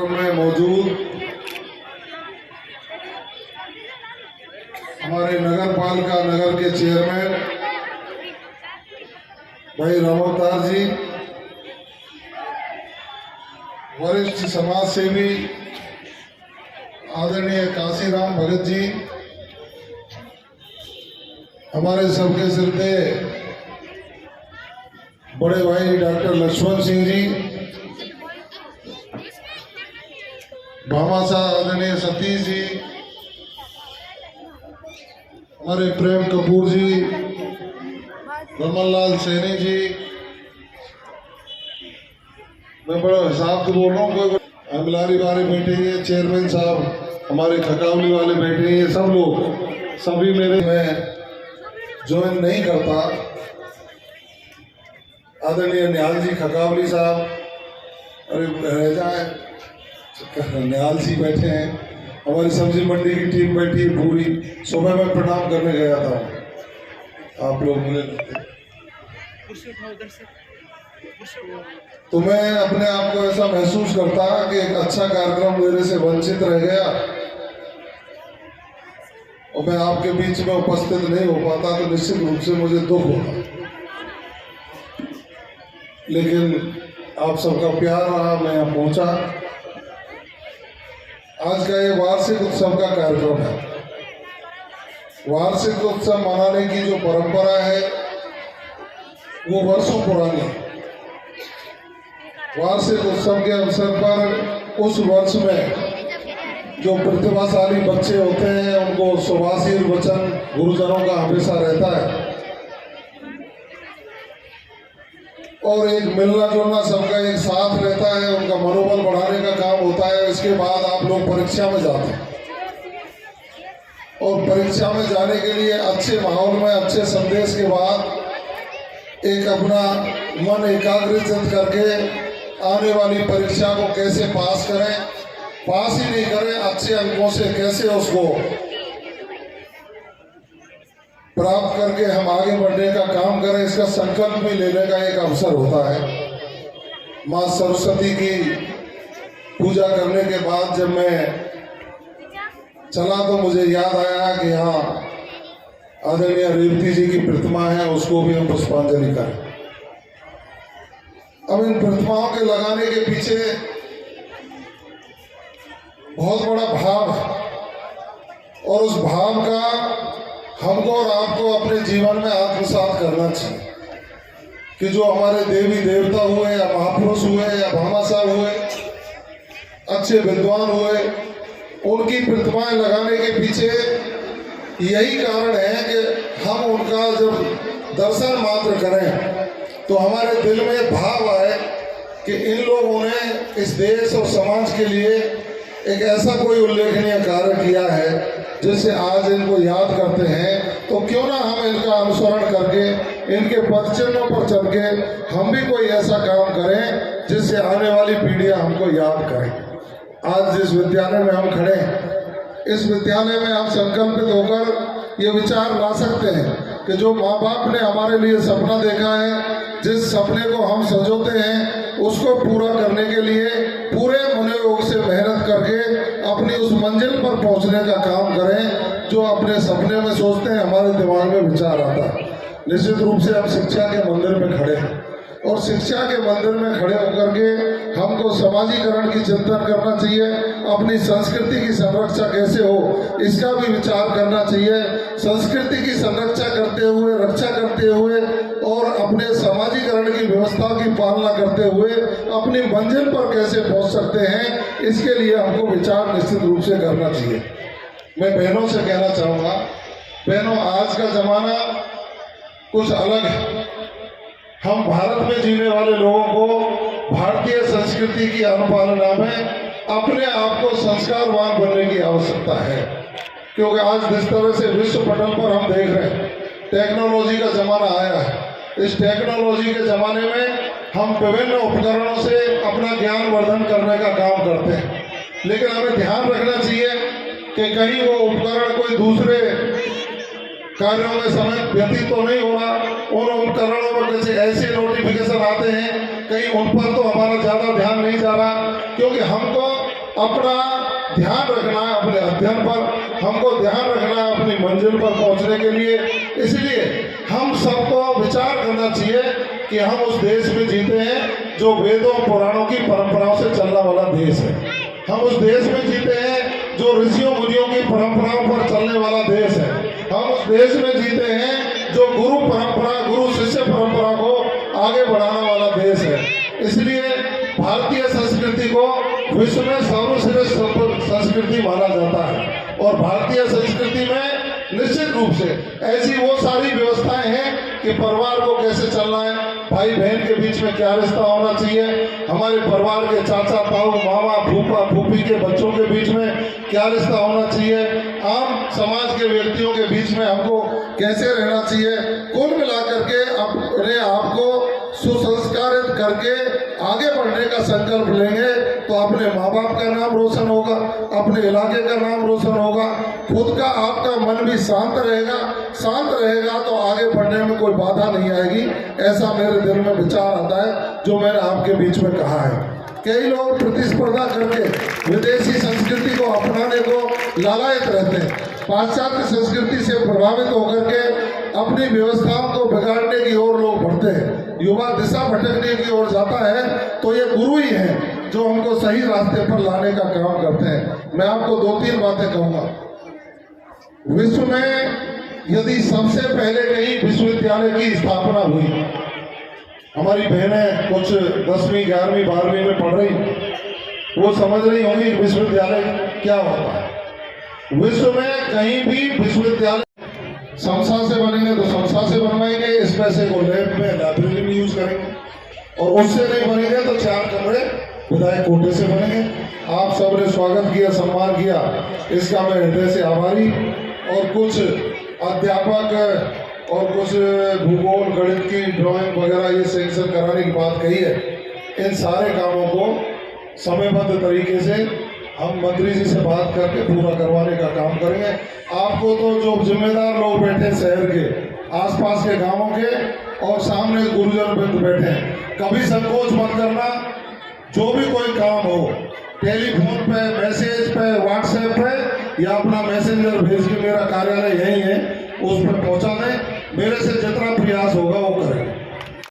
में मौजूद हमारे नगर पालिका नगर के चेयरमैन भाई रामोतार जी, वरिष्ठ समाज सेवी आदरणीय काशीराम भगत जी, हमारे सबके श्रद्धे बड़े भाई डॉक्टर लक्ष्मण सिंह जी, भामाशाह आदरणीय सतीश जी, हमारे प्रेम कपूर जी, रमनलाल सैनी जी, मैं बड़ा हिसाब से बोल रहा हूँ, अमलारी वाले बैठे हैं, चेयरमैन साहब हमारे खकावली वाले बैठे हैं, सब लोग सभी मेरे में ज्वाइन नहीं करता। आदरणीय निहाल जी खकावली साहब, अरे रह जाए, निहाल जी बैठे हैं, हमारी सब्जी मंडी की टीम बैठी है पूरी। सुबह मैं प्रणाम करने गया था, आप लोग मिले तो मैं अपने आप को ऐसा महसूस करता कि एक अच्छा कार्यक्रम मेरे से वंचित रह गया और मैं आपके बीच में उपस्थित नहीं हो पाता, तो निश्चित रूप से मुझे दुख होता। लेकिन आप सबका प्यार रहा, मैं यहाँ पहुंचा। आज का ये वार्षिक उत्सव का कार्यक्रम है। वार्षिक उत्सव मनाने की जो परंपरा है वो वर्षों पुरानी है। वार्षिक उत्सव के अवसर पर उस वर्ष में जो प्रतिभाशाली बच्चे होते हैं उनको सुभाषित वचन गुरुजनों का हमेशा रहता है और एक मिलना जुलना सबका एक साथ रहता है, उनका मनोबल बढ़ाने का काम होता है। इसके बाद आप लोग परीक्षा में जाते हैं और परीक्षा में जाने के लिए अच्छे माहौल में अच्छे संदेश के बाद एक अपना मन एकाग्रचित करके आने वाली परीक्षा को कैसे पास करें, पास ही नहीं करें, अच्छे अंकों से कैसे उसको प्राप्त करके हम आगे बढ़ने का काम करें, इसका संकल्प भी लेने का एक अवसर होता है। माँ सरस्वती की पूजा करने के बाद जब मैं चला तो मुझे याद आया कि यहाँ आदरणीय रेवती जी की प्रतिमा है, उसको भी हम पुष्पांजलि करें। अब इन प्रतिमाओं के लगाने के पीछे बहुत बड़ा भाव है और उस भाव का हमको और आपको अपने जीवन में आत्मसात करना चाहिए कि जो हमारे देवी देवता हुए या महापुरुष हुए या भामाशाह हुए, अच्छे विद्वान हुए, उनकी प्रतिमाएं लगाने के पीछे यही कारण है कि हम उनका जब दर्शन मात्र करें तो हमारे दिल में भाव आए कि इन लोगों ने इस देश और समाज के लिए एक ऐसा कोई उल्लेखनीय कार्य किया है जिससे आज इनको याद करते हैं। तो क्यों ना हम इनका अनुसरण करके इनके पदचिन्हों पर चल के हम भी कोई ऐसा काम करें जिससे आने वाली पीढ़ियां हमको याद करें। आज जिस विद्यालय में हम खड़े हैं, इस विद्यालय में हम संकल्पित होकर ये विचार ला सकते हैं कि जो माँ बाप ने हमारे लिए सपना देखा है, जिस सपने को हम संजोते हैं, उसको पूरा करने के लिए पूरे मनोयोग से मेहनत करके अपनी उस मंजिल पर पहुंचने का काम करें जो अपने सपने में सोचते हैं, हमारे दिमाग में विचार आता है। निश्चित रूप से हम शिक्षा के मंदिर में खड़े हैं और शिक्षा के मंदिर में खड़े होकर के हमको समाजीकरण की चिंतन करना चाहिए, अपनी संस्कृति की संरक्षा कैसे हो इसका भी विचार करना चाहिए। संस्कृति की संरक्षा करते हुए, रक्षा करते हुए और अपने समाजीकरण की व्यवस्था की पालना करते हुए अपनी मंजिल पर कैसे पहुंच सकते हैं, इसके लिए हमको विचार निश्चित रूप से करना चाहिए। मैं बहनों से कहना चाहूँगा, बहनों आज का जमाना कुछ अलग है। हम भारत में जीने वाले लोगों को भारतीय संस्कृति की अनुपालना में अपने आप को संस्कारवान बनने की आवश्यकता है, क्योंकि आज जिस तरह से विश्व पटल पर हम देख रहे हैं, टेक्नोलॉजी का जमाना आया है। इस टेक्नोलॉजी के ज़माने में हम विभिन्न उपकरणों से अपना ज्ञान वर्धन करने का काम करते हैं, लेकिन हमें ध्यान रखना चाहिए कि कहीं वो उपकरण कोई दूसरे कार्यों में समय व्यतीत तो नहीं हो रहा। उन उपकरणों पर जैसे ऐसे नोटिफिकेशन आते हैं, कहीं उन पर तो हमारा ज़्यादा ध्यान नहीं जा रहा, क्योंकि हमको अपना ध्यान रखना है अपने अध्ययन पर, हमको ध्यान रखना है अपनी मंजिल पर पहुंचने के लिए। इसलिए हम सबको विचार करना चाहिए कि हम उस देश में जीते हैं जो वेदों पुराणों की परंपराओं से चलने वाला देश है। हम उस देश में जीते हैं जो ऋषियों मुनियों की परंपराओं पर चलने वाला देश है। हम उस देश में जीते हैं जो गुरु परंपरा, गुरु शिष्य परंपरा को आगे बढ़ाने वाला देश है। इसलिए भारतीय संस्कृति को विश्व में सर्वश्रेष्ठ संस्कृति माना जाता है और भारतीय संस्कृति में निश्चित रूप से ऐसी वो सारी व्यवस्थाएं हैं कि परिवार को कैसे चलना है, भाई बहन के बीच में क्या रिश्ता होना चाहिए, हमारे परिवार के चाचा ताऊ मामा फूफा फूफी के बच्चों के बीच में क्या रिश्ता होना चाहिए, आम समाज के व्यक्तियों के बीच में हमको कैसे रहना चाहिए। कुल मिलाकर के अपने आप को सुसंस्कारित करके आगे बढ़ने का संकल्प लेंगे तो अपने माँ बाप का नाम रोशन होगा, अपने इलाके का नाम रोशन होगा, खुद का आपका मन भी शांत रहेगा। शांत रहेगा तो आगे बढ़ने में कोई बाधा नहीं आएगी। ऐसा मेरे दिल में विचार आता है जो मैंने आपके बीच में कहा है। कई लोग प्रतिस्पर्धा करके विदेशी संस्कृति को अपनाने को लालायित रहते हैं, पाश्चात्य संस्कृति से प्रभावित होकर के अपनी व्यवस्थाओं को बिगाड़ने की ओर लोग बढ़ते हैं। युवा दिशा भटकने की ओर जाता है तो ये गुरु ही है जो हमको सही रास्ते पर लाने का काम करते हैं। मैं आपको 2-3 बातें कहूँगा। विश्व में यदि सबसे पहले कहीं विश्वविद्यालय की स्थापना हुई, हमारी बहनें कुछ 10वीं 11वीं 12वीं में पढ़ रही, वो समझ रही होंगी विश्वविद्यालय क्या होता है। विश्व में कहीं भी विश्वविद्यालय संस्था से बनेंगे तो संस्था से बनवाएंगे, इस पैसे को लैब में लाइब्रेरी में यूज करेंगे, और उससे नहीं बनेंगे तो 4 कमरे विधायक कोटे से बनेंगे। आप सबने स्वागत किया, सम्मान किया, इसका मैं हृदय से आभारी। और कुछ अध्यापक और कुछ भूगोल गणित की ड्राइंग वगैरह ये सेंक्शन कराने की बात कही है, इन सारे कामों को समयबद्ध तरीके से हम मंत्री जी से बात करके पूरा करवाने का काम करेंगे। आपको तो जो जिम्मेदार लोग बैठे शहर के आसपास के गांवों के और सामने गुरुजन वृंद बैठे हैं, कभी संकोच मत करना। जो भी कोई काम हो टेलीफोन पे, मैसेज पे, व्हाट्सएप पे या अपना मैसेंजर भेज के, मेरा कार्यालय यही है, उस पर पहुंचा दें। मेरे से जितना प्रयास होगा वो करें।